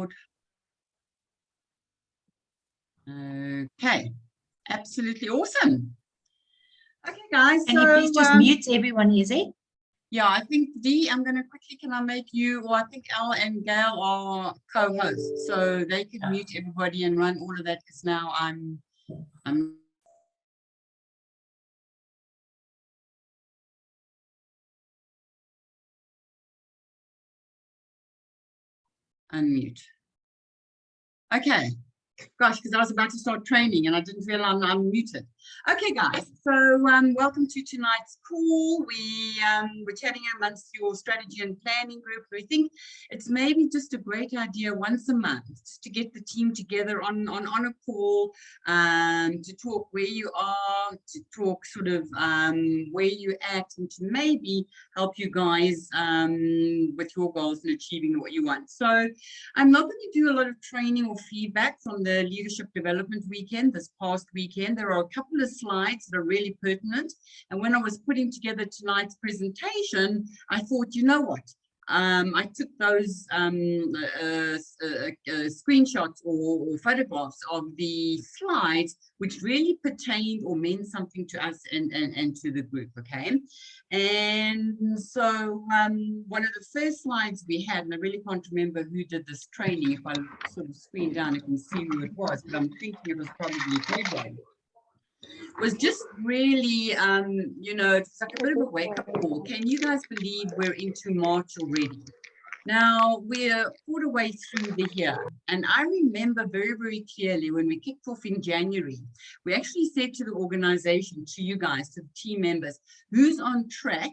record. Okay, absolutely awesome. Okay, guys. Can you please just mute everyone, Izzy? Yeah, I think Dee, I'm going to quickly, can I make you, or I think Al and Gail are co-hosts, so they can mute everybody and run all of that, because now I'm unmute. Okay. Gosh, because I was about to start training and I didn't feel I'm muted. Okay, guys, so welcome to tonight's call. We're chatting amongst your strategy and planning group. We think it's maybe just a great idea once a month just to get the team together on a call, to talk where you are, to talk sort of where you're at, and to maybe help you guys with your goals and achieving what you want. So I'm not going to do a lot of training or feedback from the Leadership Development Weekend this past weekend. There are a couple of slides that are really pertinent. And when I was putting together tonight's presentation, I thought, you know what? I took those screenshots or photographs of the slides, which really pertained or meant something to us and to the group, okay? And so one of the first slides we had, and I really can't remember who did this training. If I sort of screen down, I can see who it was, but I'm thinking it was probably Pedro. Was just really, you know, it's like a bit of a wake-up call. Can you guys believe we're into March already? Now, we're quarter way through the year, and I remember very, very clearly when we kicked off in January, we actually said to the organization, to you guys, to the team members, who's on track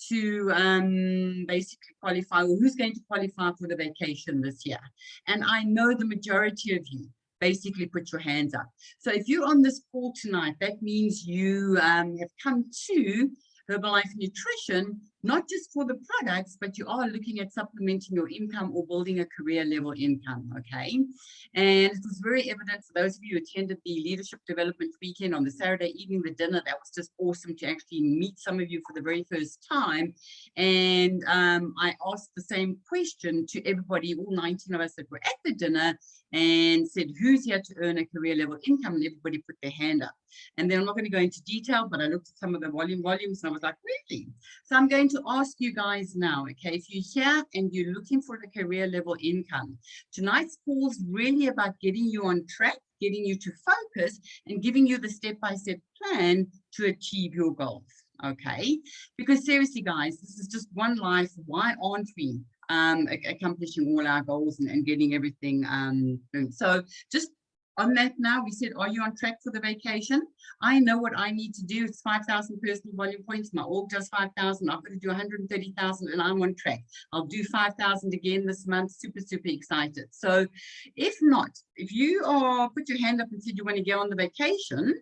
to basically qualify, or who's going to qualify for the vacation this year. And I know the majority of you basically put your hands up. So if you're on this call tonight, that means you have come to Herbalife Nutrition, not just for the products, but you are looking at supplementing your income or building a career level income, okay? And it was very evident for those of you who attended the Leadership Development Weekend on the Saturday evening, the dinner, that was just awesome to actually meet some of you for the very first time. And I asked the same question to everybody, all 19 of us that were at the dinner, and said, who's here to earn a career level income? And everybody put their hand up. And then I'm not going to go into detail, but I looked at some of the volumes and I was like, really? So I'm going to ask you guys now, okay, if you're here and you're looking for the career level income, tonight's call is really about getting you on track, getting you to focus, and giving you the step-by-step plan to achieve your goals, okay? Because seriously, guys, this is just one life. Why aren't we accomplishing all our goals and getting everything done? So just on that now, we said, are you on track for the vacation? I know what I need to do. It's 5,000 personal volume points. My org does 5,000. I've got to do 130,000 and I'm on track. I'll do 5,000 again this month. Super, super excited. So if not, if you are, put your hand up and said you want to go on the vacation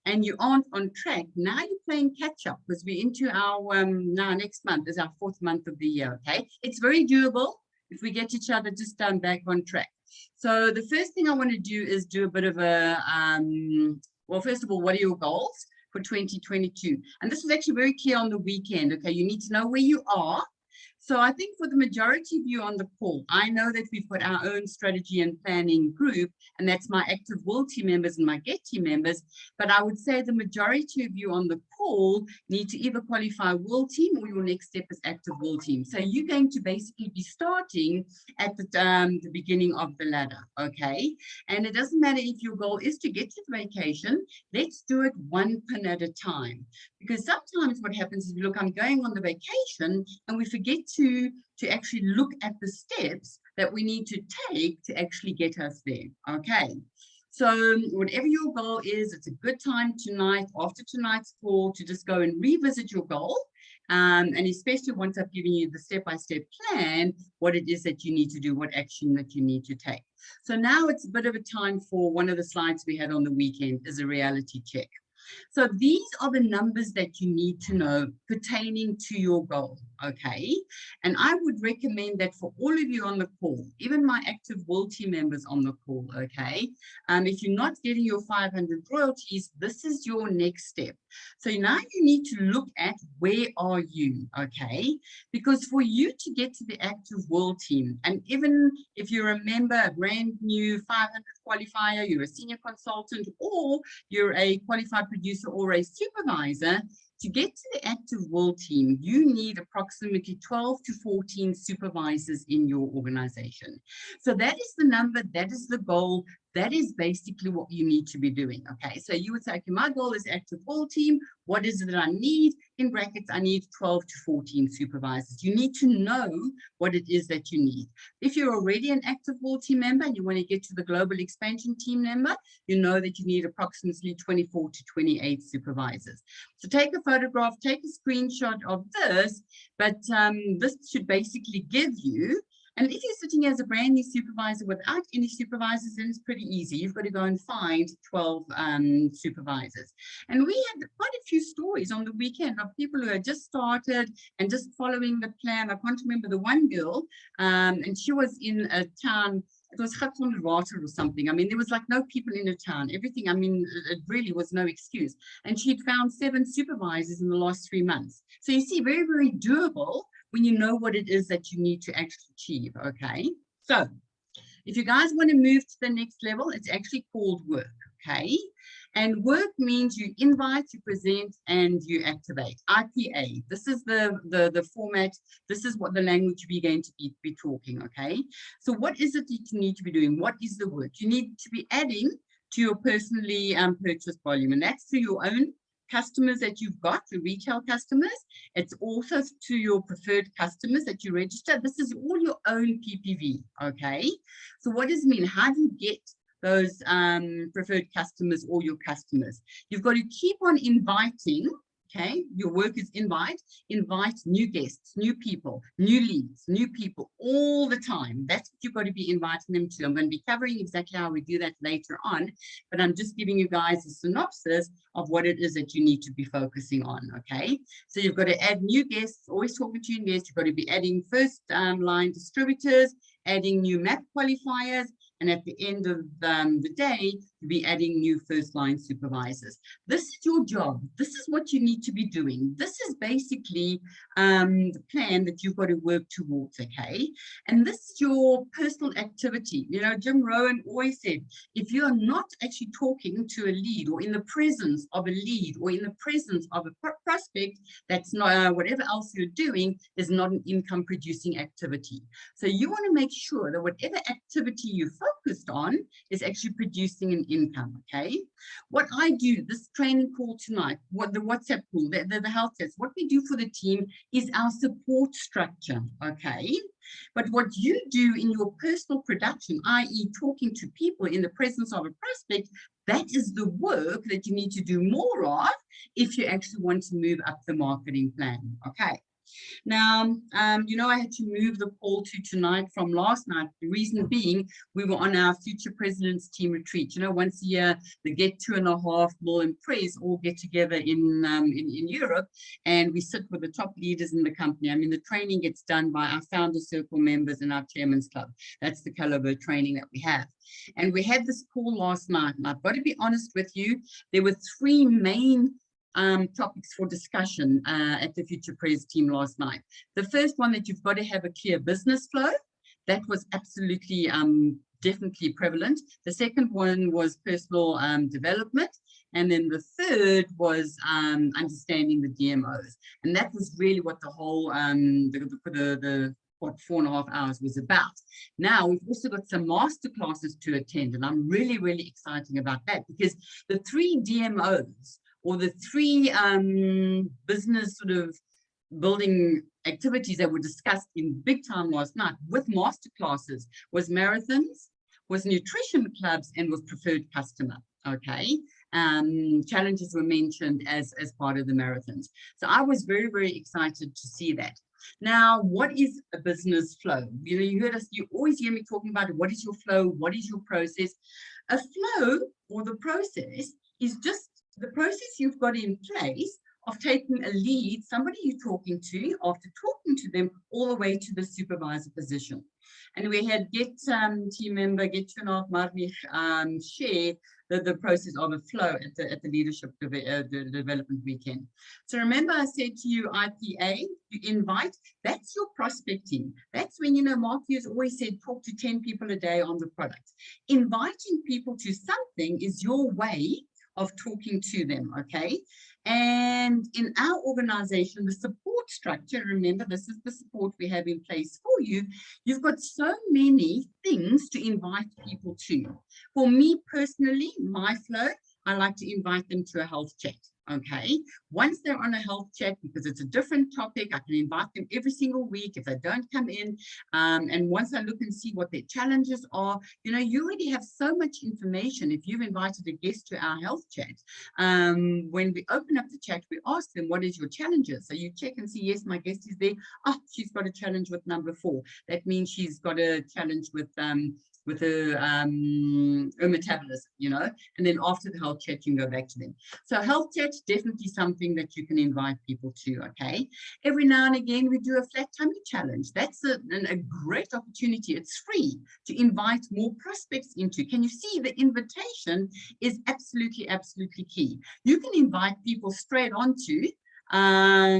and you aren't on track, now you're playing catch up, because we're into our, now next month is our 4th month of the year, okay? It's very doable if we get each other just back on track. So the first thing I want to do is do a bit of a, well, first of all, what are your goals for 2022? And this is actually very clear on the weekend, okay? You need to know where you are. So I think for the majority of you on the call, I know that we've got our own strategy and planning group, and that's my Active Will team members and my Get team members. But I would say the majority of you on the call need to either qualify Will team or your next step is Active Will team. So you're going to basically be starting at the beginning of the ladder, okay? And it doesn't matter if your goal is to get to the vacation, let's do it one pin at a time. Because sometimes what happens is, look, I'm going on the vacation and we forget to actually look at the steps that we need to take to actually get us there, okay? So whatever your goal is, it's a good time tonight, after tonight's call, to just go and revisit your goal. And especially once I've given you the step-by-step plan, what it is that you need to do, what action that you need to take. So now it's a bit of a time for one of the slides we had on the weekend is a reality check. So these are the numbers that you need to know pertaining to your goal, okay? And I would recommend that for all of you on the call, even my Active World team members on the call, okay? If you're not getting your 500 royalties, this is your next step. So now you need to look at where are you, okay? Because for you to get to the Active World team, and even if you remember a brand new 500 qualifier, you're a senior consultant, or you're a qualified producer or a supervisor, to get to the Active World team, you need approximately 12 to 14 supervisors in your organization. So that is the number, that is the goal, that is basically what you need to be doing, okay? So you would say, okay, my goal is Active World team. What is it that I need? In brackets, I need 12 to 14 supervisors. You need to know what it is that you need. If you're already an Active World team member and you want to get to the Global Expansion team member, you know that you need approximately 24 to 28 supervisors. So take a photograph, take a screenshot of this, but this should basically give you. And if you're sitting as a brand new supervisor without any supervisors, then it's pretty easy. You've got to go and find 12 supervisors. And we had quite a few stories on the weekend of people who had just started and just following the plan. I can't remember the one girl, and she was in a town. It was Gatsonderwater or something. I mean, there was like no people in the town. Everything, I mean, it really was no excuse. And she'd found 7 supervisors in the last 3 months. So you see, very, very doable when you know what it is that you need to actually achieve, okay? So if you guys want to move to the next level, it's actually called work, okay? And work means you invite, you present, and you activate. IPA, this is the format, this is what the language we're going to be talking, okay? So what is it that you need to be doing? What is the work? You need to be adding to your personally purchased volume, and that's to your own customers that you've got, the retail customers. It's also to your preferred customers that you register. This is all your own PPV, okay? So what does it mean? How do you get those preferred customers or your customers? You've got to keep on inviting, okay? Your work is invite new guests, new people, new leads, new people all the time. That's what you've got to be inviting them to. I'm going to be covering exactly how we do that later on, but I'm just giving you guys a synopsis of what it is that you need to be focusing on, okay? So you've got to add new guests, always talking to new guests. You've got to be adding first line distributors, adding new MAP qualifiers, and at the end of the day, you'll be adding new first line supervisors. This is your job. This is what you need to be doing. This is basically the plan that you've got to work towards, okay? And this is your personal activity. You know, Jim Rohn always said, if you're not actually talking to a lead or in the presence of a lead or in the presence of a prospect, that's not whatever else you're doing is not an income producing activity. So you want to make sure that whatever activity you focused on is actually producing an income, okay? What I do, this training call tonight, what the WhatsApp call, the health test, what we do for the team is our support structure, okay? But what you do in your personal production, i.e. talking to people in the presence of a prospect, that is the work that you need to do more of if you actually want to move up the marketing plan, okay? Now, you know, I had to move the call to tonight from last night. The reason being, we were on our Future Presidents team retreat. You know, once a year, the Get 2.5 Million Press all get together in Europe, and we sit with the top leaders in the company. I mean, the training gets done by our Founder Circle members and our Chairman's Club. That's the caliber of training that we have. And we had this call last night, and I've got to be honest with you, there were 3 main topics for discussion at the Future Press team last night. The first one, that you've got to have a clear business flow. That was absolutely definitely prevalent. The second one was personal development. And then the third was understanding the DMOs. And that was really what the whole, what 4.5 hours was about. Now, we've also got some masterclasses to attend, and I'm really, really excited about that, because the 3 DMOs, or the 3 business sort of building activities that were discussed in big time last night with masterclasses was marathons, was nutrition clubs, and was preferred customer, okay? Challenges were mentioned as part of the marathons. So I was very, very excited to see that. Now, what is a business flow? You know, you heard us, you always hear me talking about what is your flow, what is your process? A flow, or the process, is just the process you've got in place of taking a lead, somebody you're talking to, after talking to them all the way to the supervisor position. And we had team member Getjunov Marvich share the process of a flow at the leadership the development weekend. So remember I said to you, IPA, you invite, that's your prospecting. That's when, Mark has always said, talk to 10 people a day on the product. Inviting people to something is your way of talking to them, okay? And in our organization, the support structure, remember, this is the support we have in place for you. You've got so many things to invite people to. For me personally, my flow, I like to invite them to a health chat. Okay, once they're on a health chat, because it's a different topic, I can invite them every single week if they don't come in. And once I look and see what their challenges are, you already have so much information. If you've invited a guest to our health chat, when we open up the chat, we ask them, what is your challenges? So you check and see, yes, my guest is there. Oh, she's got a challenge with number 4. That means she's got a challenge with her metabolism, and then after the health chat, you can go back to them. So health chat's definitely something that you can invite people to, okay? Every now and again, we do a flat tummy challenge. That's a great opportunity. It's free to invite more prospects into. Can you see the invitation is absolutely, absolutely key. You can invite people straight onto a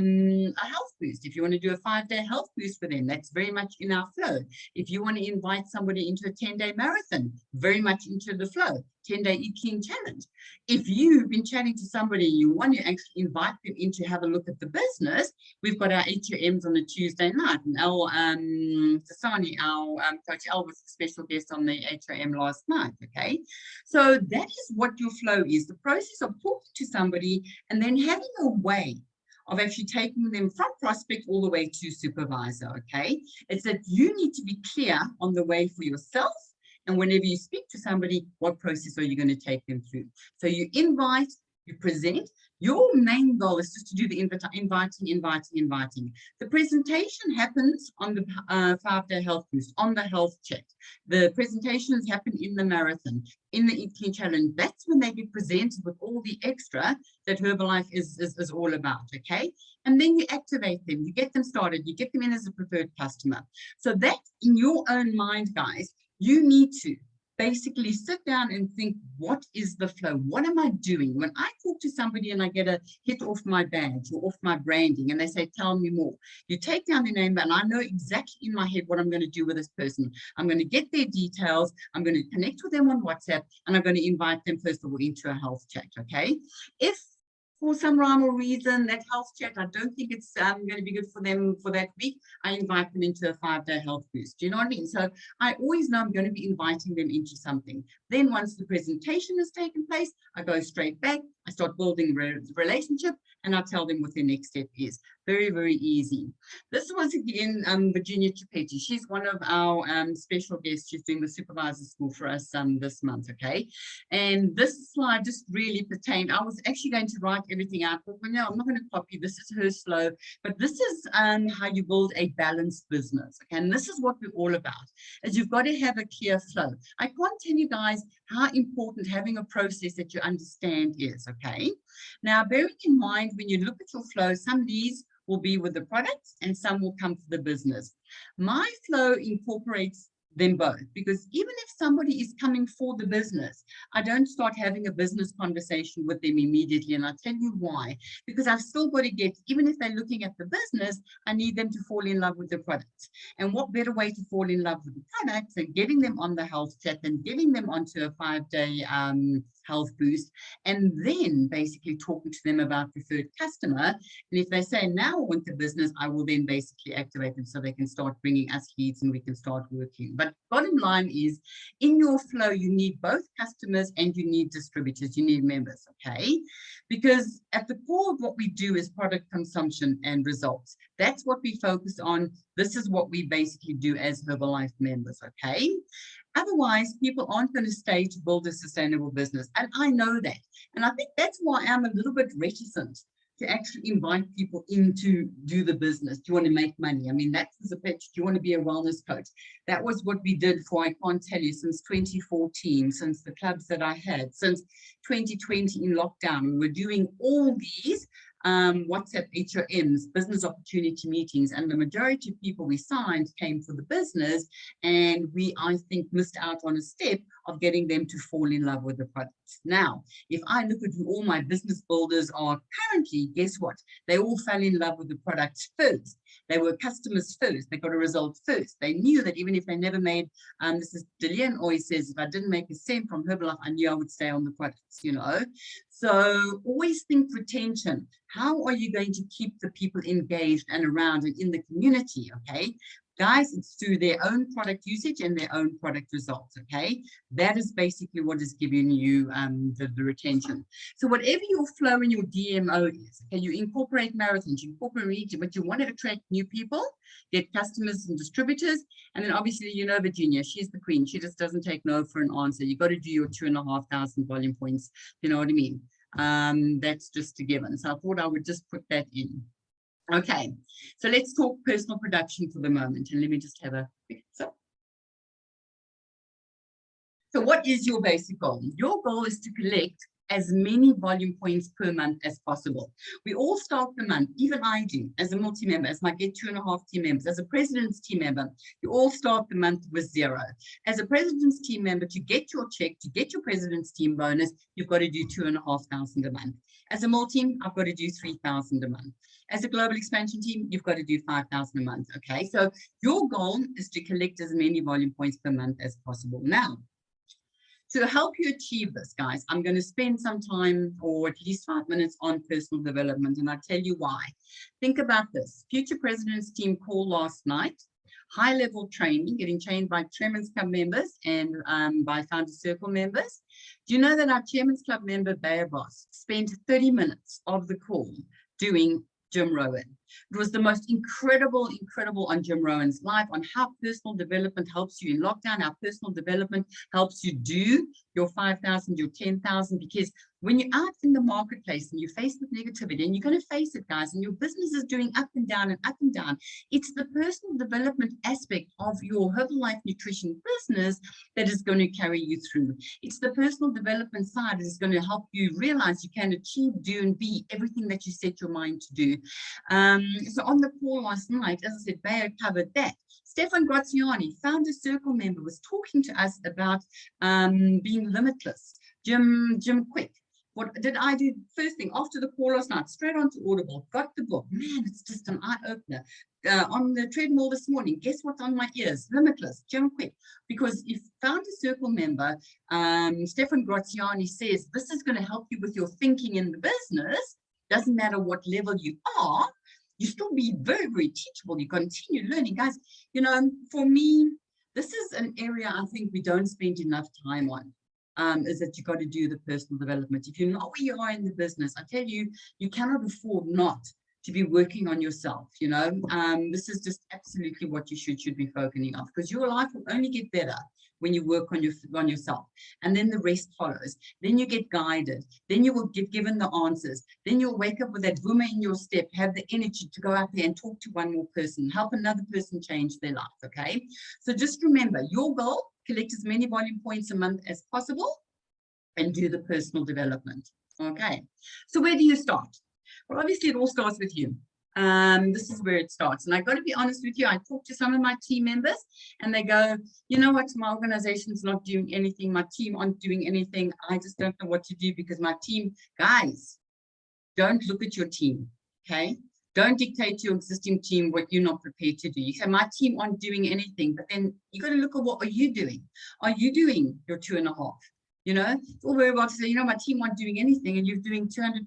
health boost. If you want to do a 5-day health boost for them, that's very much in our flow. If you want to invite somebody into a 10-day marathon, very much into the flow. 10-day Eat Clean challenge. If you've been chatting to somebody, you want to actually invite them in to have a look at the business, we've got our HRMs on a Tuesday night. And Tasani, our Coach Al, was a special guest on the HRM last night, okay? So that is what your flow is, the process of talking to somebody and then having a way of actually taking them from prospect all the way to supervisor, okay? It's that you need to be clear on the way for yourself, and whenever you speak to somebody, what process are you going to take them through? So you invite, you present. Your main goal is just to do the inviting. The presentation happens on the 5-day health boost, on the health chat. The presentations happen in the marathon, in the Eat Clean challenge. That's when they get presented with all the extra that Herbalife is all about, okay? And then you activate them, you get them started, you get them in as a preferred customer. So that, in your own mind, guys, you need to basically sit down and think, what is the flow? What am I doing? When I talk to somebody and I get a hit off my badge or off my branding and they say, tell me more, you take down their name and I know exactly in my head what I'm going to do with this person. I'm going to get their details, I'm going to connect with them on WhatsApp, and I'm going to invite them first of all into a health chat, okay? If for some rhyme or reason, that health chat, I don't think it's going to be good for them for that week, I invite them into a 5-day health boost. Do you know what I mean? So I always know I'm going to be inviting them into something. Then once the presentation has taken place, I go straight back, I start building the relationship, and I tell them what their next step is. Very, very easy. This was again Virginia Chipetti. She's one of our special guests. She's doing the supervisor school for us this month, okay? And this slide just really pertained. I was actually going to write everything out, but no, I'm not going to copy. This is her slow, but this is how you build a balanced business, okay? And this is what we're all about, is you've got to have a clear flow. I can't tell you guys how important having a process that you understand is, okay? Now, bearing in mind, when you look at your flow, some of these will be with the products and some will come to the business. My flow incorporates them both, because even if somebody is coming for the business, I don't start having a business conversation with them immediately. And I'll tell you why, because I've still got to get, even if they're looking at the business, I need them to fall in love with the products. And what better way to fall in love with the products than getting them on the health chat and getting them onto a 5-day health boost, and then basically talking to them about preferred customer. And if they say, now I want the business, I will then basically activate them so they can start bringing us leads and we can start working. But bottom line is, in your flow, you need both customers and you need distributors, you need members, okay? Because at the core of what we do is product consumption and results. That's what we focus on. This is what we basically do as Herbalife members, okay? Otherwise, people aren't going to stay to build a sustainable business. And I know that. And I think that's why I'm a little bit reticent to actually invite people in to do the business. Do you want to make money? I mean, that's the pitch. Do you want to be a wellness coach? That was what we did for, I can't tell you, since 2014, since the clubs that I had, since 2020 in lockdown. We were doing all these WhatsApp HOMs, business opportunity meetings, and the majority of people we signed came for the business, and we, I think, missed out on a step of getting them to fall in love with the products. Now, if I look at who all my business builders are currently, guess what? They all fell in love with the products first. They were customers first. They got a result first. They knew that even if they never made, this is Dillian always says, if I didn't make a cent from Herbalife, I knew I would stay on the products, you know. So always think retention. How are you going to keep the people engaged and around and in the community, okay? Guys, it's through their own product usage and their own product results, okay? That is basically what is giving you the retention. So whatever your flow and your DMO is, okay, you incorporate marathons, you incorporate, but you want to attract new people, get customers and distributors, and then obviously, you know, Virginia, she's the queen. She just doesn't take no for an answer. You got to do your 2,500 volume points, you know what I mean? That's just a given. So I thought I would just put that in. Okay, so let's talk personal production for the moment, and let me just have a quick so what is your basic goal? Your goal is to collect as many volume points per month as possible. We all start the month, even I do, as a multi-member, as my Get 2.5 team members, as a president's team member, you all start the month with 0. As a president's team member, to get your check, to get your president's team bonus, you've got to do 2,500 a month. As a multi-team, I've got to do 3,000 a month. As a global expansion team, you've got to do 5,000 a month, okay? So your goal is to collect as many volume points per month as possible. Now, to help you achieve this, guys, I'm going to spend some time, or at least 5 minutes, on personal development, and I'll tell you why. Think about this. Future President's team call last night, high-level training, getting trained by Chairman's Club members and by Founders Circle members. Do you know that our Chairman's Club member, Bayer Boss, spent 30 minutes of the call doing Jim Rohn? It was the most incredible on Jim Rohn's life, on how personal development helps you in lockdown, how personal development helps you do your 5,000, your 10,000, because when you're out in the marketplace and you're faced with negativity, and you're going to face it, guys, and your business is doing up and down, it's the personal development aspect of your Herbalife nutrition business that is going to carry you through. It's the personal development side that is going to help you realize you can achieve, do, and be everything that you set your mind to do. So on the call last night, as I said, Bayer covered that. Stefan Graziani, Founders Circle member, was talking to us about being limitless. Jim Quick. What did I do? First thing, after the call last night, straight onto Audible, got the book. Man, it's just an eye-opener. On the treadmill this morning, guess what's on my ears? Limitless, Jim Quick. Because if Founders Circle member, Stefan Graziani says, this is going to help you with your thinking in the business, doesn't matter what level you are, you still be very, very teachable. You continue learning. Guys, you know, for me, this is an area I think we don't spend enough time on. Is that you got to do the personal development. If you know where you are in the business, I tell you, you cannot afford not to be working on yourself. You know, this is just absolutely what you should be focusing on, because your life will only get better when you work on yourself, and then the rest follows. Then you get guided. Then you will get given the answers. Then you'll wake up with that boom in your step, have the energy to go out there and talk to one more person, help another person change their life. Okay, so just remember your goal: collect as many volume points a month as possible and do the personal development. Okay, so where do you start? Well, obviously it all starts with you. This is where it starts. And I got to be honest with you, I talk to some of my team members and they go, you know what, my organization's not doing anything. My team aren't doing anything. I just don't know what to do because my team, guys, don't look at your team, okay? Don't dictate to your existing team what you're not prepared to do. You say, my team aren't doing anything, but then you got to look at what are you doing? Are you doing your 2.5? You know, it's all very well to say, you know, my team aren't doing anything and you're doing 200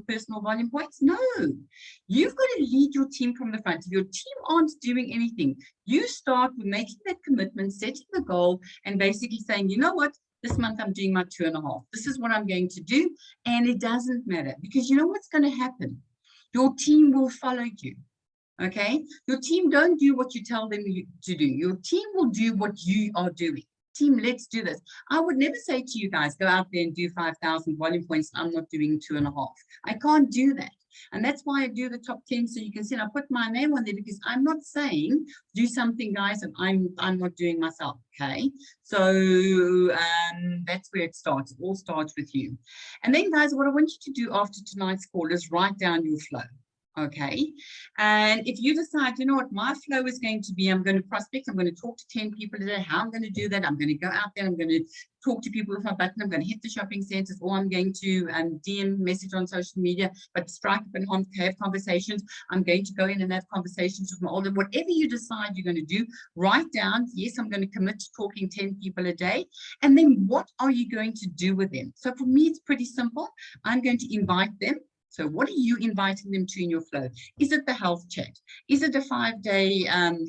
personal volume points. No, you've got to lead your team from the front. If your team aren't doing anything, you start with making that commitment, setting the goal, and basically saying, you know what, this month I'm doing my 2.5. This is what I'm going to do. And it doesn't matter, because you know what's going to happen? Your team will follow you. Okay, your team don't do what you tell them to do. Your team will do what you are doing. Team, let's do this. I would never say to you guys, go out there and do 5,000 volume points. I'm not doing 2.5. I can't do that. And that's why I do the top 10. So you can see, and I put my name on there because I'm not saying do something, guys, and I'm not doing myself. Okay. So that's where it starts. It all starts with you. And then, guys, what I want you to do after tonight's call is write down your flow. Okay. And if you decide, you know what, my flow is going to be, I'm going to prospect, I'm going to talk to 10 people today. How I'm going to do that? I'm going to go out there, I'm going to talk to people with my button, I'm going to hit the shopping centers, or I'm going to DM message on social media, but strike up and have conversations. I'm going to go in and have conversations with my older, whatever you decide you're going to do, write down, yes, I'm going to commit to talking 10 people a day. And then what are you going to do with them? So for me, it's pretty simple. I'm going to invite them. So what are you inviting them to in your flow? Is it the health chat? Is it a 5-day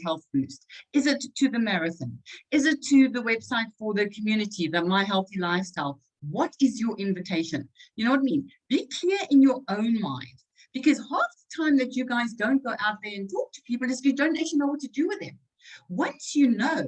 health boost? Is it to the marathon? Is it to the website for the community, the My Healthy Lifestyle? What is your invitation? You know what I mean? Be clear in your own mind, because half the time that you guys don't go out there and talk to people is you don't actually know what to do with them. Once you know,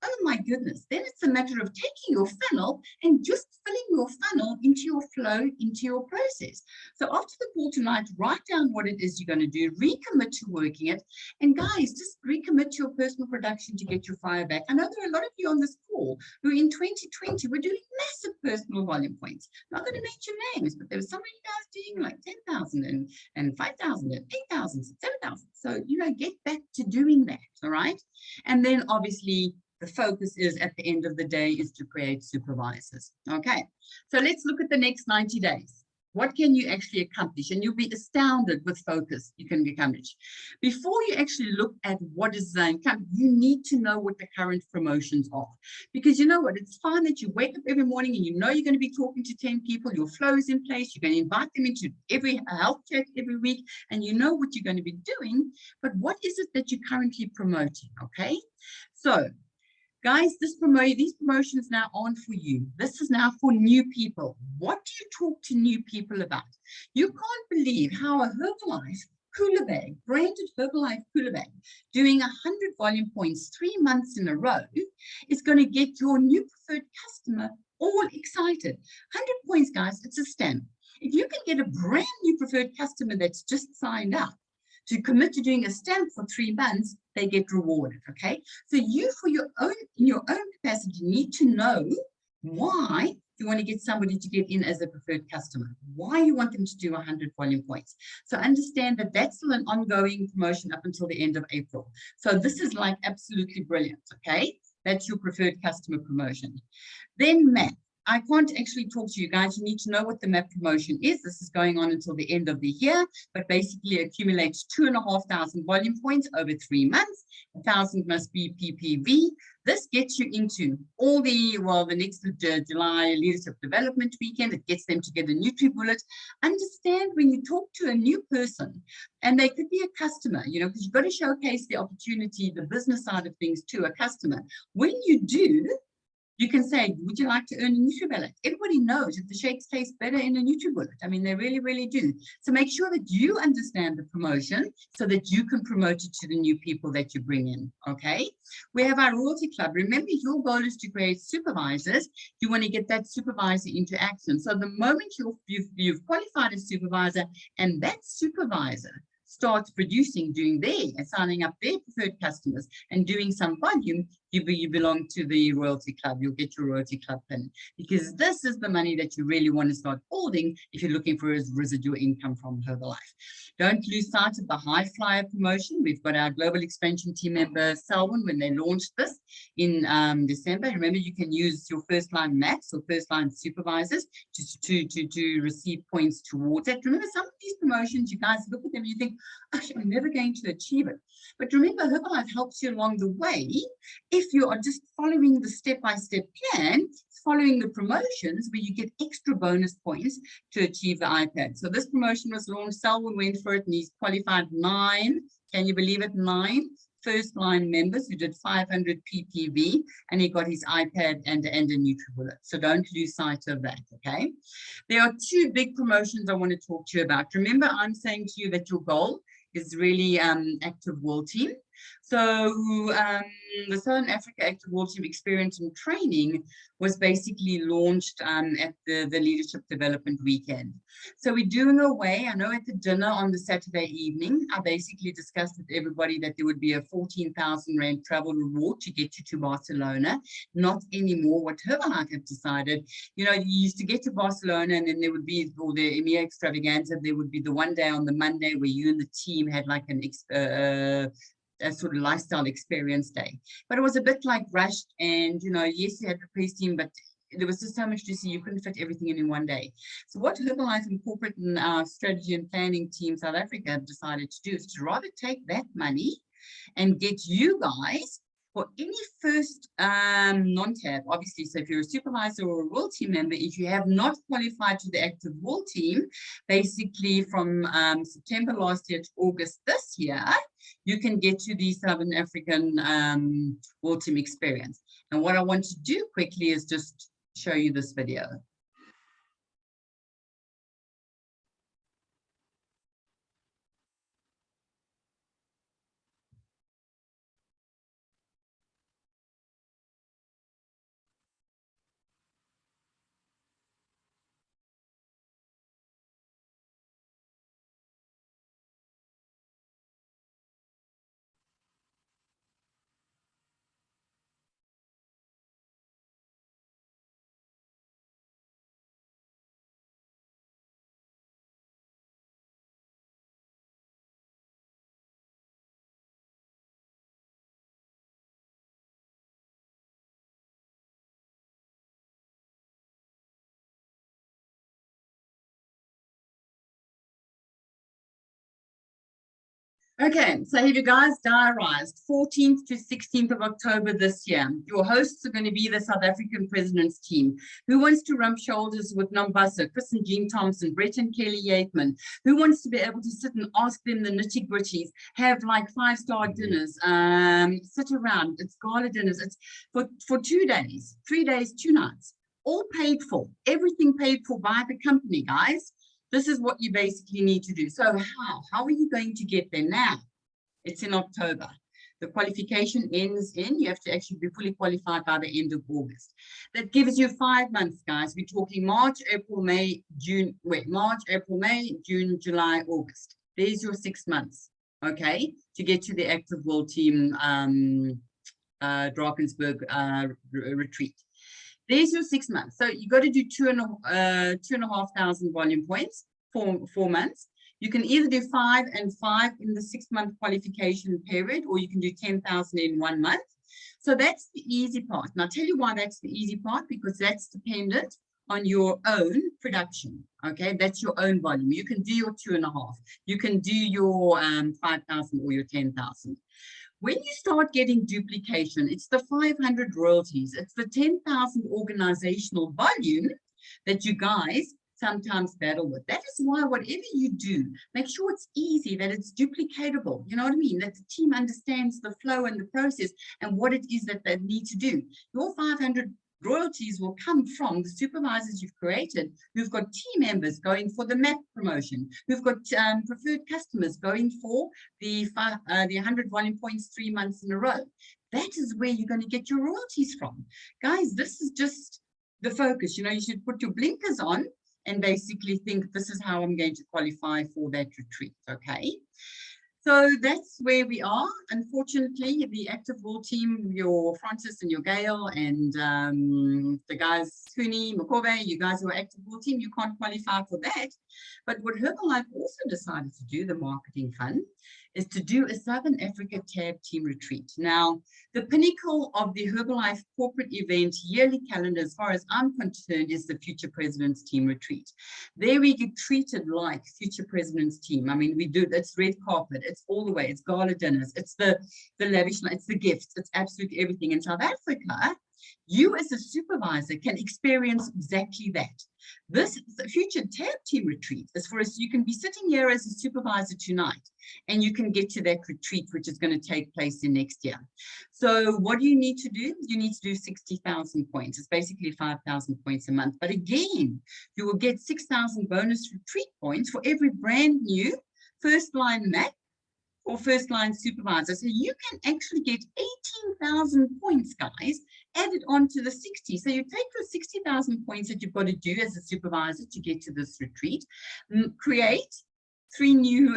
oh my goodness, then it's a matter of taking your funnel and just filling your funnel into your flow, into your process. So after the call tonight, write down what it is you're going to do, recommit to working it. And guys, just recommit to your personal production to get your fire back. I know there are a lot of you on this call who in 2020 were doing massive personal volume points. I'm not going to mention names, but there was some of you guys doing like 10,000 and 5,000 and 8,000, 7,000. So, you know, get back to doing that. All right. And then obviously, the focus is at the end of the day is to create supervisors. Okay, so let's look at the next 90 days. What can you actually accomplish? And you'll be astounded with focus you can accomplish. Before you actually look at what is the income, you need to know what the current promotions are. Because you know what, it's fine that you wake up every morning and you know you're going to be talking to 10 people, your flow is in place, you're going to invite them into every health check every week, and you know what you're going to be doing, but what is it that you're currently promoting, okay? So, guys, these promotions now aren't for you. This is now for new people. What do you talk to new people about? You can't believe how a Herbalife cooler bag, branded Herbalife cooler bag, doing 100 volume points 3 months in a row is going to get your new preferred customer all excited. 100 points, guys, it's a stamp. If you can get a brand new preferred customer that's just signed up to commit to doing a stamp for 3 months, they get rewarded, okay? So you, for your own, in your own capacity, need to know why you want to get somebody to get in as a preferred customer, why you want them to do 100 volume points. So understand that that's still an ongoing promotion up until the end of April. So this is like absolutely brilliant, okay? That's your preferred customer promotion. Then MAP. I can't actually talk to you guys. You need to know what the MAP promotion is. This is going on until the end of the year, but basically accumulates 2,500 volume points over 3 months. 1,000 must be PPV. This gets you into all the, well, the next July Leadership Development Weekend. It gets them to get a NutriBullet. Understand when you talk to a new person, and they could be a customer, you know, because you've got to showcase the opportunity, the business side of things to a customer. When you do, you can say, would you like to earn a NutriBullet? Everybody knows that the shakes taste better in a NutriBullet. I mean, they really, really do. So make sure that you understand the promotion so that you can promote it to the new people that you bring in, okay? We have our Royalty Club. Remember, your goal is to create supervisors. You want to get that supervisor into action. So the moment you've qualified a supervisor and that supervisor starts producing, doing their and signing up their preferred customers and doing some volume, you belong to the Royalty Club. You'll get your Royalty Club pin, because this is the money that you really want to start holding if you're looking for a residual income from Herbalife. Don't lose sight of the High Flyer promotion. We've got our global expansion team member, Selwyn, when they launched this in December. Remember, you can use your first line max or first line supervisors to receive points towards it. Remember, some of these promotions, you guys look at them and you think, actually, I'm never going to achieve it. But remember, Herbalife helps you along the way. If you are just following the step-by-step plan, following the promotions where you get extra bonus points to achieve the iPad. So this promotion was launched, Selwyn went for it, and he's qualified 9, can you believe it, 9 first-line members who did 500 PPV, and he got his iPad and a NutriBullet. So don't lose sight of that, okay? There are 2 big promotions I want to talk to you about. Remember, I'm saying to you that your goal is really active world team. So the Southern Africa Active World Team Experience and Training was basically launched at the Leadership Development Weekend. So we're doing away, I know at the dinner on the Saturday evening, I basically discussed with everybody that there would be a 14,000 Rand travel reward to get you to Barcelona. Not anymore. What Herbalife have decided, you know, you used to get to Barcelona and then there would be, or the EMEA extravaganza, there would be the one day on the Monday where you and the team had like a sort of lifestyle experience day. But it was a bit like rushed, and, you know, yes, you had the press team, but there was just so much to see, you couldn't fit everything in one day. So what Herbalife and corporate and our strategy and planning team South Africa have decided to do is to rather take that money and get you guys for any first non-tab, obviously. So if you're a supervisor or a World Team member, if you have not qualified to the Active World Team, basically from September last year to August this year, you can get to the Southern African World Team experience. And what I want to do quickly is just show you this video. Okay, so have you guys diarised 14th to 16th of October this year? Your hosts are going to be the South African President's team. Who wants to rub shoulders with Nombasa, Chris and Jean Thompson, Brett and Kelly Yateman? Who wants to be able to sit and ask them the nitty-gritties, have like 5-star dinners, sit around, it's gala dinners, it's for 2 days, 3 days, 2 nights, all paid for, everything paid for by the company, guys. This is what you basically need to do. So how are you going to get there now? It's in October. The qualification ends in, you have to actually be fully qualified by the end of August. That gives you 5 months, guys. We're talking March, April, May, June, March, April, May, June, July, August. There's your 6 months, okay, to get to the Active World Team Drakensberg retreat. There's your 6 months. So you got to do 2,500 volume points for 4 months. You can either do 5 and 5 in the 6-month qualification period, or you can do 10,000 in 1 month. So that's the easy part. And I'll tell you why that's the easy part, because that's dependent on your own production. Okay, that's your own volume. You can do your 2.5. You can do your 5,000 or your 10,000. When you start getting duplication, it's the 500 royalties, it's the 10,000 organizational volume that you guys sometimes battle with. That is why whatever you do, make sure it's easy, that it's duplicatable. You know what I mean? That the team understands the flow and the process and what it is that they need to do. Your 500 royalties will come from the supervisors you've created, who've got team members going for the MAP promotion, who've got preferred customers going for the 100 volume points 3 months in a row. That is where you're going to get your royalties from. Guys, this is just the focus. You know, you should put your blinkers on and basically think, this is how I'm going to qualify for that retreat, okay? So that's where we are. Unfortunately, the Active World Team, your Francis and your Gail and the guys, Kuni, Makove, you guys who are Active World Team, you can't qualify for that. But what Herbalife also decided to do, the marketing fund, is to do a Southern Africa TAB team retreat. Now, the pinnacle of the Herbalife corporate event yearly calendar, as far as I'm concerned, is the Future President's Team retreat. There we get treated like Future President's Team. I mean, we do, it's red carpet, it's all the way, it's gala dinners, it's the lavish, it's the gifts, it's absolutely everything. In South Africa, you as a supervisor can experience exactly that. This Future TAB team retreat is for us. You can be sitting here as a supervisor tonight and you can get to that retreat, which is going to take place in next year. So what do you need to do? You need to do 60,000 points. It's basically 5,000 points a month. But again, you will get 6,000 bonus retreat points for every brand new first line MAP or first line supervisor. So you can actually get 18,000 points, guys, added on to the 60. So you take the 60,000 points that you've got to do as a supervisor to get to this retreat, create 3 new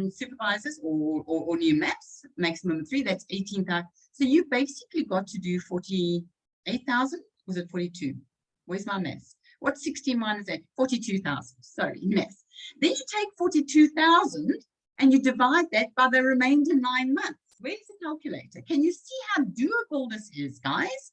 supervisors or new maps, maximum 3, that's 18,000. So you basically got to do 48,000, was it 42? Where's my maths? What's 60 minus 8? 42,000, sorry, maths. Then you take 42,000 and you divide that by the remainder 9 months. Where's the calculator? Can you see how doable this is, guys?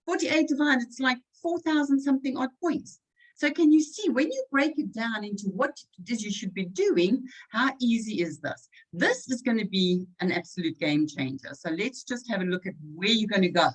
48 divided, it's like 4,000 something odd points. So can you see when you break it down into what it is you should be doing, how easy is this? This is going to be an absolute game changer. So let's just have a look at where you're going to go.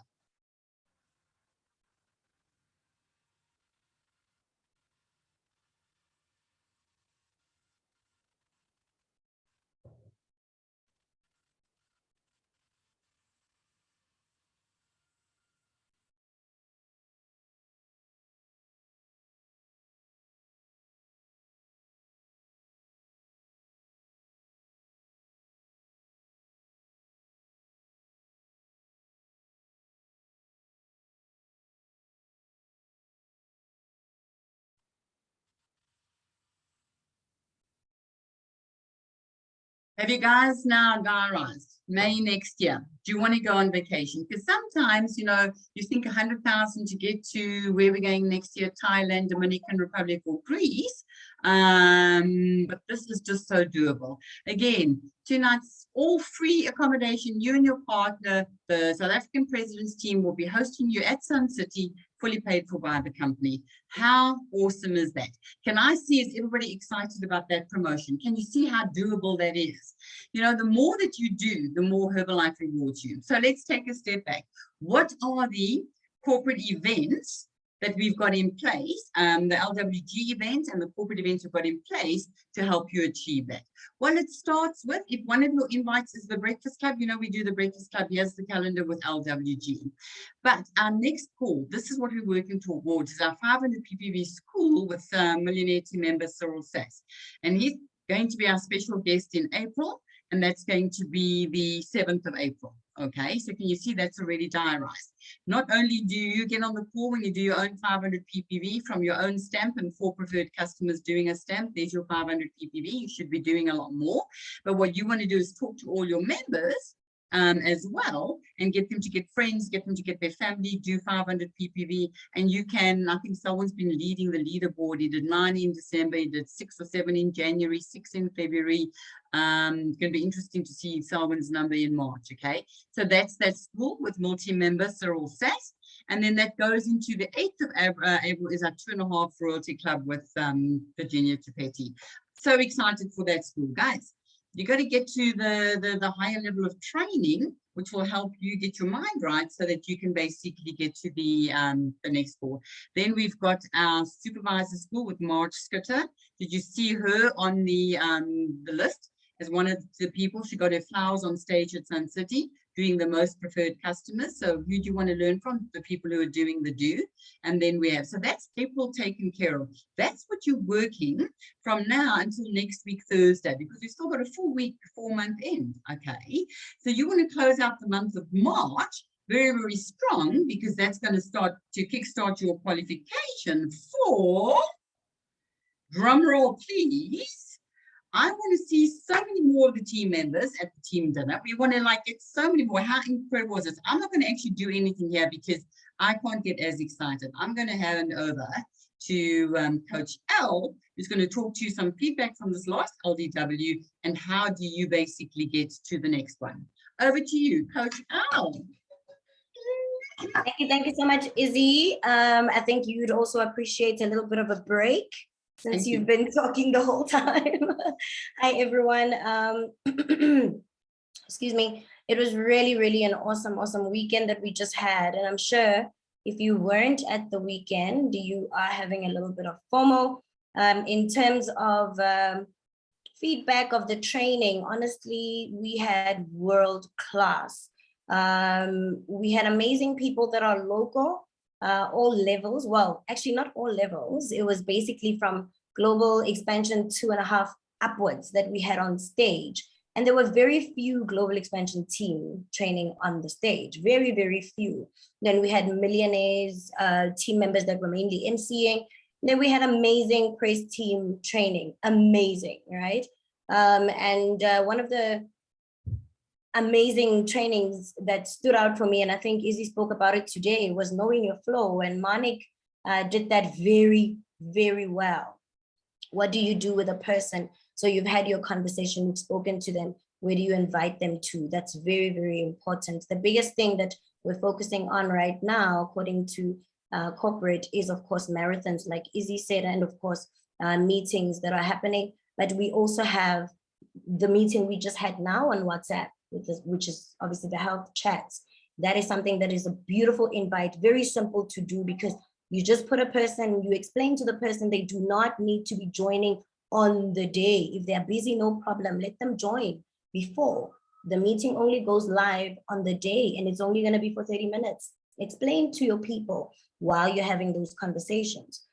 Have you guys now diarized May next year? Do you want to go on vacation? Because sometimes, you know, you think 100,000 to get to where we're going next year, Thailand, Dominican Republic, or Greece. But this is just so doable. Again, 2 nights, all free accommodation. You and your partner, the South African President's team will be hosting you at Sun City, fully paid for by the company. How awesome is that? Can I see, is everybody excited about that promotion? Can you see how doable that is? You know, the more that you do, the more Herbalife rewards you. So let's take a step back. What are the corporate events that we've got in place, the LWG event and the corporate events we've got in place to help you achieve that? Well, it starts with, if one of your invites is the Breakfast Club, you know, we do the Breakfast Club, here's the calendar with LWG. But our next call, this is what we're working towards, is our 500 PPV school with Millionaire Team member Cyril Sass. And he's going to be our special guest in April, and that's going to be the 7th of April. Okay, so can you see that's already diarized? Not only do you get on the call when you do your own 500 PPV from your own stamp and 4 preferred customers doing a stamp, there's your 500 PPV. You should be doing a lot more. But what you want to do is talk to all your members as well, and get them to get friends, get them to get their family, do 500 PPV. And you can, I think someone's been leading the leaderboard. He did 9 in December, he did 6 or 7 in January, 6 in February. It's going to be interesting to see someone's number in March. Okay, so that's that school with multi-member Cyril Sass. And then that goes into the 8th of April is our 2.5 Royalty Club with Virginia Chipetti. So excited for that school, guys. You got to get to the higher level of training, which will help you get your mind right so that you can basically get to the next school. Then we've got our supervisor school with Marge Scutter. Did you see her on the list as one of the people? She got her flowers on stage at Sun City, doing the most preferred customers. So who do you want to learn from? The people who are doing the do. And then we have, so that's April taken care of. That's what you're working from now until next week, Thursday, because we've still got a full week before month end. Okay. So you want to close out the month of March very, very strong, because that's going to start to kickstart your qualification for, drum roll please, I want to see so many more of the team members at the team dinner. We want to like get so many more. How incredible is this? I'm not going to actually do anything here because I can't get as excited. I'm going to hand over to Coach L, who's going to talk to you some feedback from this last LDW and how do you basically get to the next one. Over to you, Coach L. Thank you so much, Izzy. I think you'd also appreciate a little bit of a break, since you've been talking the whole time. Hi, everyone. Excuse me. It was really, really an awesome weekend that we just had. And I'm sure if you weren't at the weekend, you are having a little bit of FOMO. In terms of feedback of the training, honestly, we had world class. We had amazing people that are local. All levels, well, actually not all levels. It was basically from global expansion 2.5 upwards that we had on stage. And there were very few global expansion team training on the stage, very, very few. Then we had millionaires, team members that were mainly emceeing. Then we had amazing press team training, amazing, right? One of the amazing trainings that stood out for me, and I think Izzy spoke about it today, was knowing your flow. And Manik did that very, very well. What do you do with a person? So you've had your conversation, you've spoken to them. Where do you invite them to? That's very, very important. The biggest thing that we're focusing on right now, according to corporate, is of course marathons, like Izzy said, and of course meetings that are happening. But we also have the meeting we just had now on WhatsApp, which is obviously the health chats. That is something that is a beautiful invite, very simple to do, because you just put a person, you explain to the person they do not need to be joining on the day. If they're busy, no problem, let them join before. The meeting only goes live on the day, and it's only going to be for 30 minutes. Explain to your people while you're having those conversations.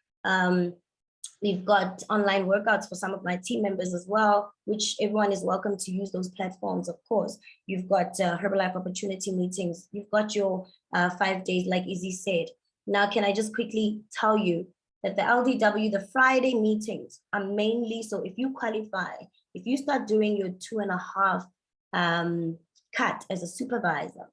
We've got online workouts for some of my team members as well, which everyone is welcome to use those platforms, of course. You've got Herbalife opportunity meetings. You've got your 5 days, like Izzy said. Now, can I just quickly tell you that the LDW, the Friday meetings are mainly, so if you qualify, if you start doing your 2.5 cut as a supervisor,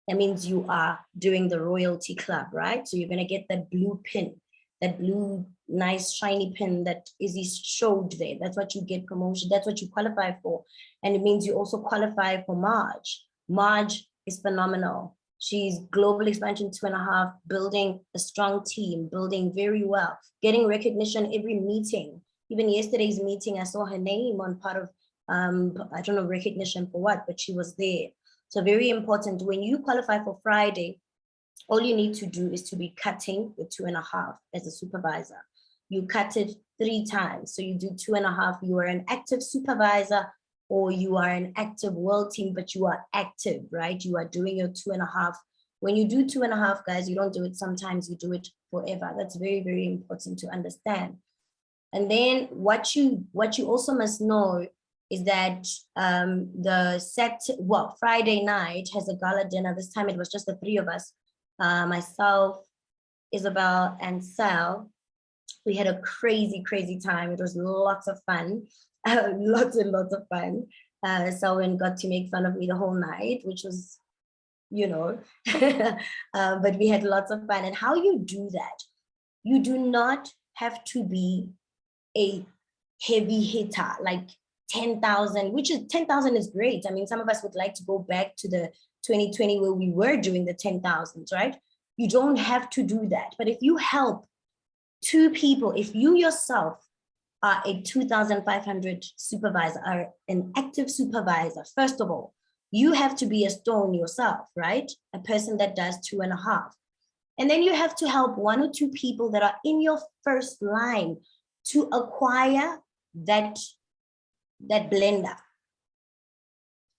that means you are doing the royalty club, right? So you're going to get that blue pin, that blue, nice, shiny pin that Izzy showed there. That's what you get promotion. That's what you qualify for. And it means you also qualify for Marge. Marge is phenomenal. She's global expansion 2.5, building a strong team, building very well, getting recognition every meeting. Even yesterday's meeting, I saw her name on part of, I don't know, recognition for what, but she was there. So very important. When you qualify for Friday, all you need to do is to be cutting the 2.5 as a supervisor. You cut it 3 times. So you do 2.5, you are an active supervisor, or you are an active world team, but you are active, right? You are doing your 2.5. When you do 2.5, guys, you don't do it sometimes, you do it forever. That's very, very important to understand. And then what you also must know is that Friday night has a gala dinner. This time it was just the 3 of us, myself, Isabel, and Sal. We had a crazy, crazy time. It was lots of fun. Lots and lots of fun. Selwyn got to make fun of me the whole night, which was, you know, but we had lots of fun. And how you do that, you do not have to be a heavy hitter, like 10,000, which is 10,000 is great. I mean, some of us would like to go back to the 2020 where we were doing the 10,000s, right? You don't have to do that. But if you help 2 people, if you yourself are a 2,500 supervisor, are an active supervisor, first of all, you have to be a stone yourself, right? A person that does 2.5. And then you have to help 1 or 2 people that are in your first line to acquire that blender.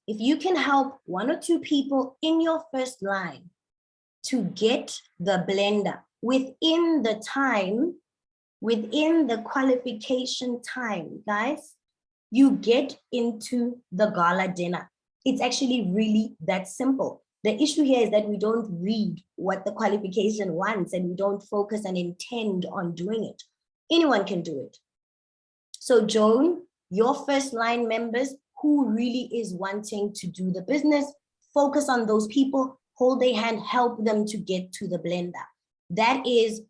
If you can help 1 or 2 people in your first line to get the blender within the time, within the qualification time, guys, you get into the gala dinner. It's actually really that simple. The issue here is that we don't read what the qualification wants and we don't focus and intend on doing it. Anyone can do it. So Joan, your first line members who really is wanting to do the business, focus on those people, hold their hand, help them to get to the blender. That is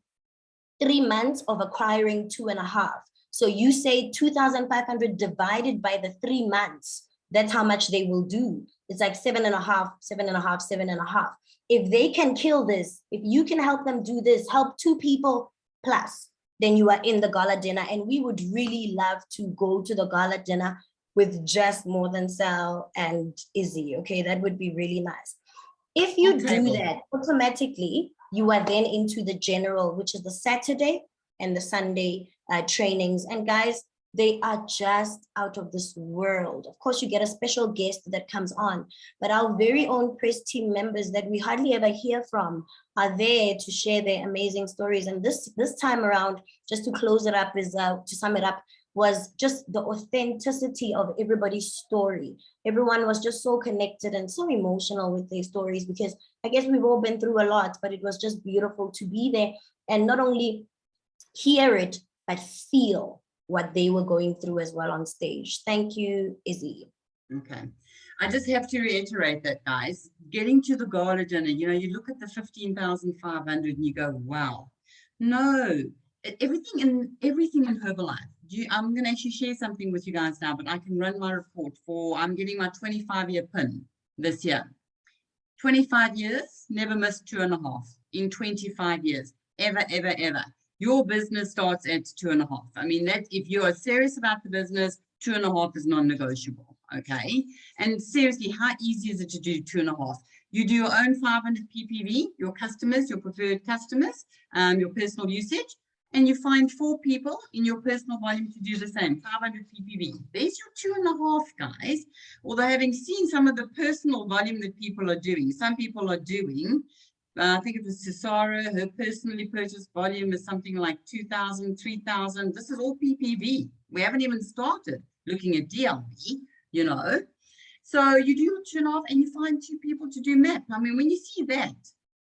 3 months of acquiring 2.5. So you say 2,500 divided by the 3 months. That's how much they will do. It's like 7.5, 7.5, 7.5. If they can kill this, if you can help them do this, help 2 people plus, then you are in the gala dinner. And we would really love to go to the gala dinner with just More Than Sal and Izzy. Okay, that would be really nice. If you do that, automatically, you are then into the general, which is the Saturday and the Sunday trainings. And guys, they are just out of this world. Of course, you get a special guest that comes on, but our very own press team members that we hardly ever hear from are there to share their amazing stories. And this time around, just to close it up, is to sum it up, was just the authenticity of everybody's story. Everyone was just so connected and so emotional with their stories, because I guess we've all been through a lot, but it was just beautiful to be there and not only hear it, but feel what they were going through as well on stage. Thank you, Izzy. Okay. I just have to reiterate that, guys, getting to the gala dinner, you know, you look at the 15,500 and you go, wow. No, everything in Herbalife. I'm going to actually share something with you guys now, but I can run my report I'm getting my 25-year pin this year. 25 years, never missed 2.5 in 25 years, ever, ever, ever. Your business starts at 2.5. I mean, that if you are serious about the business, 2.5 is non-negotiable. Okay. And seriously, how easy is it to do 2.5? You do your own 500 ppv, your customers, your preferred customers, your personal usage, and you find 4 people in your personal volume to do the same, 500 ppv. There's your 2.5, guys. Although having seen some of the personal volume that people are doing, some people are doing, I think it was Cesaro, her personally purchased volume is something like 2,000, 3,000. This is all ppv. We haven't even started looking at DLV, you know. So you do 2.5 and you find 2 people to do MAP. I mean, when you see that,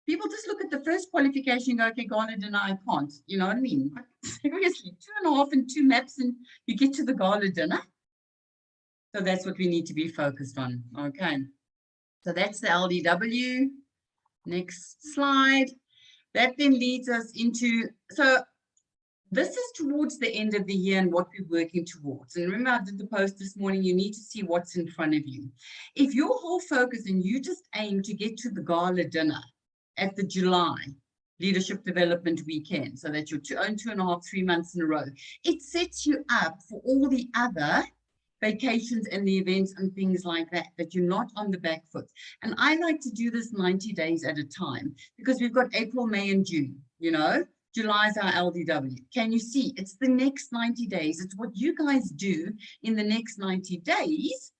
people just look at the first qualification and go, okay, gala dinner, I can't. You know what I mean? But seriously, 2.5 and 2 MAPs and you get to the gala dinner. So that's what we need to be focused on. Okay. So that's the LDW. Next slide. That then leads us into, so this is towards the end of the year and what we're working towards. And remember, I did the post this morning, you need to see what's in front of you. If your whole focus and you just aim to get to the gala dinner at the July Leadership Development Weekend, so that you're 2.5, 3 months in a row, it sets you up for all the other vacations and the events and things like that, that you're not on the back foot. And I like to do this 90 days at a time, because we've got April, May, and June, you know. July is our LDW. Can you see? It's the next 90 days. It's what you guys do in the next 90 days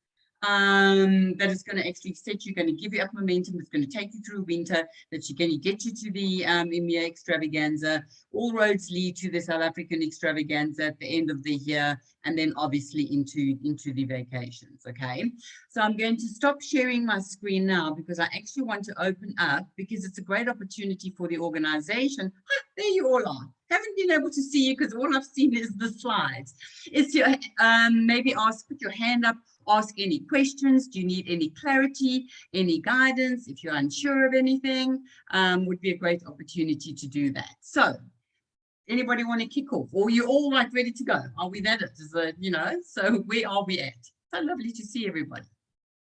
that is going to actually set you, going to give you up momentum. It's going to take you through winter, that's going to get you to the EMEA extravaganza. All roads lead to the South African extravaganza at the end of the year, and then obviously into the vacations. Okay, so I'm going to stop sharing my screen now, because I actually want to open up, because it's a great opportunity for the organization. Ah, there you all are. Haven't been able to see you because all I've seen is the slides. Is your maybe put your hand up, ask any questions. Do you need any clarity, any guidance? If you're unsure of anything, would be a great opportunity to do that. So anybody want to kick off, or you all like ready to go? Are we at it? Is it, you know, so where are we at? So lovely to see everybody.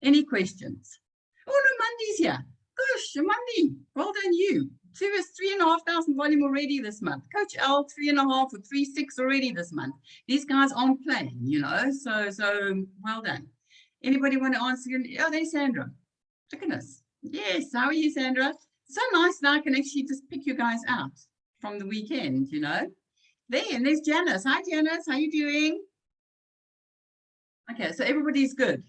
Any questions? Oh no, Mandy's here. Gosh, Mandy, well done you. Serious 3,500 volume already this month. Coach L 3.5 or 3.6 already this month. These guys aren't playing, you know, so well done. Anybody want to answer? Oh, there's Sandra. Look at us. Yes, how are you, Sandra? So nice now I can actually just pick you guys out from the weekend, you know. There, and there's Janice. Hi, Janice. How you doing? Okay, so everybody's good.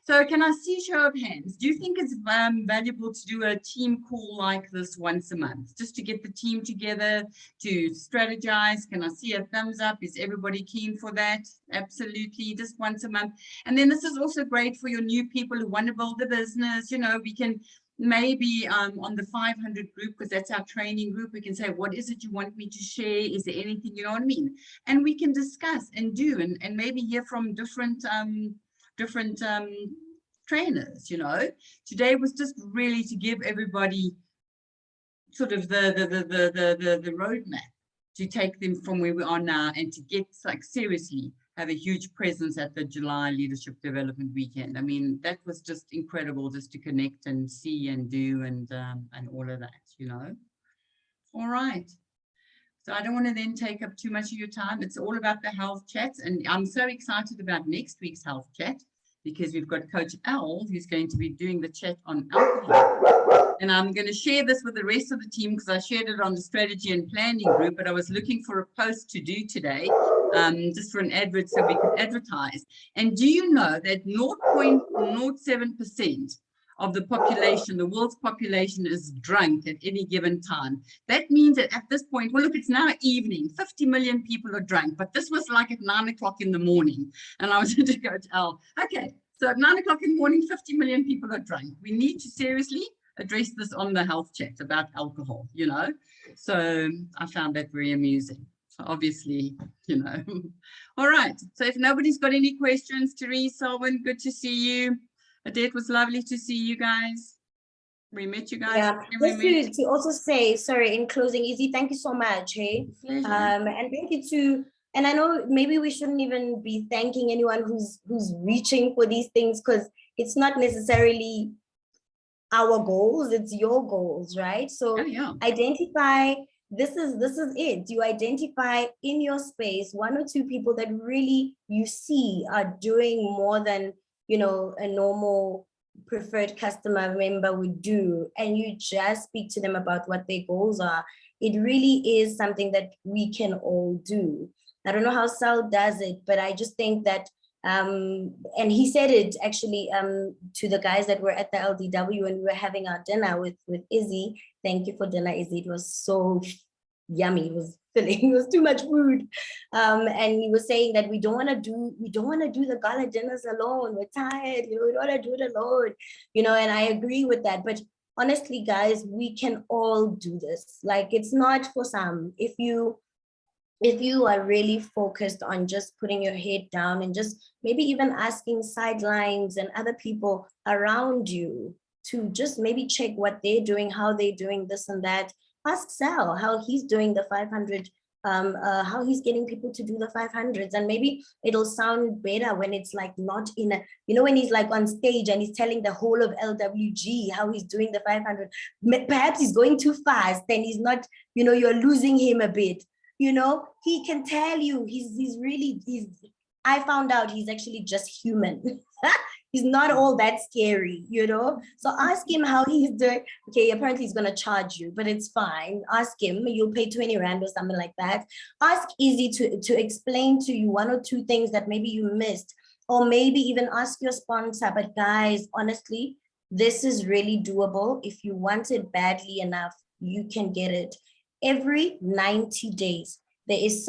So can I see show of hands? Do you think it's valuable to do a team call like this once a month, just to get the team together to strategize? Can I see a thumbs up? Is everybody keen for that? Absolutely, just once a month. And then this is also great for your new people who want to build the business. You know, we can maybe on the 500 group, because that's our training group, we can say, what is it you want me to share? Is there anything, you know what I mean? And we can discuss and do, and maybe hear from different trainers, you know. Today was just really to give everybody sort of the roadmap to take them from where we are now, and to get, like, seriously have a huge presence at the July Leadership Development Weekend. I mean, that was just incredible, just to connect and see and do and all of that, you know. All right. So I don't want to then take up too much of your time. It's all about the health chats. And I'm so excited about next week's health chat, because we've got Coach Al, who's going to be doing the chat on alcohol. And I'm going to share this with the rest of the team, because I shared it on the strategy and planning group, but I was looking for a post to do today, just for an advert so we could advertise. And do you know that 0.07% of the population, the world's population is drunk at any given time. That means that at this point, well, look, it's now evening, 50 million people are drunk, but this was like at 9 o'clock in the morning. And I was to go to Al, okay, so at 9 o'clock in the morning, 50 million people are drunk. We need to seriously address this on the health chat about alcohol, you know. So I found that very amusing. So obviously, you know. All right. So if nobody's got any questions, Therese, Selwyn, good to see you. Adette, was lovely to see you guys. We met you guys. Yeah, just to also say, sorry, in closing, Izzy, thank you so much. Hey, Pleasure. and thank you to, and I know maybe we shouldn't even be thanking anyone who's reaching for these things, because it's not necessarily our goals, it's your goals, right? So identify, this is it. You identify in your space 1 or 2 people that really you see are doing more than, you know, a normal preferred customer member would do, and you just speak to them about what their goals are. It really is something that we can all do. I don't know how Sal does it, but I just think that and he said it actually to the guys that were at the LDW when we were having our dinner with Izzy. Thank you for dinner, Izzy. It was so yummy. It was filling. It was too much food. And he was saying that we don't want to do the gala dinners alone. We're tired. You know, we don't want to do it alone. You know, and I agree with that. But honestly, guys, we can all do this. Like, it's not for some. If you are really focused on just putting your head down and just maybe even asking sidelines and other people around you to just maybe check what they're doing, how they're doing this and that. Ask Sal how he's doing the 500, how he's getting people to do the 500s, and maybe it'll sound better when it's like not in a, you know, when he's like on stage and he's telling the whole of LWG how he's doing the 500. Perhaps he's going too fast and he's not, you know, you're losing him a bit. You know, he can tell you I found out he's actually just human. He's not all that scary, you know? So ask him how he's doing. Okay, apparently he's gonna charge you, but it's fine. Ask him, you'll pay 20 Rand or something like that. Ask Izzy to explain to you 1 or 2 things that maybe you missed, or maybe even ask your sponsor. But guys, honestly, this is really doable. If you want it badly enough, you can get it. Every 90 days, there is